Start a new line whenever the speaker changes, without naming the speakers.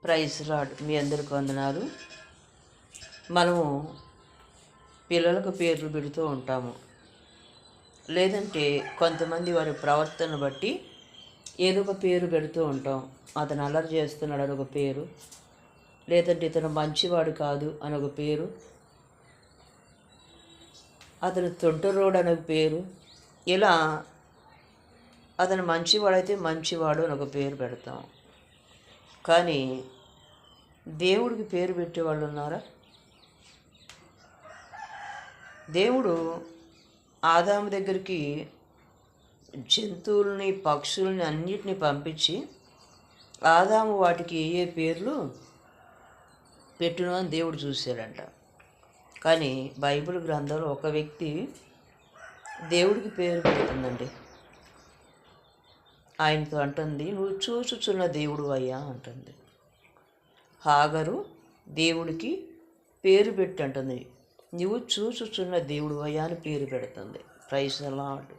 Praise lord. మీ అందరికి వందనాలు. మనము పిల్లలకు పేర్లు పెడుతూ ఉంటాము, లేదంటే కొంతమంది వారి ప్రవర్తన బట్టి ఏదో ఒక పేరు పెడుతూ ఉంటాం. అతను అల్లరి చేస్తున్నాడు అని ఒక పేరు, లేదంటే ఇతను మంచివాడు కాదు అని ఒక పేరు, అతను తొంటరోడు అని ఒక పేరు. ఇలా అతను మంచివాడైతే మంచివాడు అని ఒక పేరు పెడతాం. కానీ దేవుడికి పేరు పెట్టేవాళ్ళు ఉన్నారా? దేవుడు ఆదాము దగ్గరికి జంతువుల్ని, పక్షుల్ని అన్నిటిని పంపించి ఆదాము వాటికి ఏ పేర్లు పెట్టును అని దేవుడు చూశాడంట. కానీ బైబిల్ గ్రంథంలో ఒక వ్యక్తి దేవుడికి పేరు పెడుతుందండి. ఆయనతో అంటుంది, నువ్వు చూచుచున్న దేవుడు అయ్యా అంటుంది. హాగరు దేవుడికి పేరు పెట్టి అంటుంది, నువ్వు చూచుచున్న దేవుడు అయ్యా అని పేరు పెడుతుంది. Praise the lord.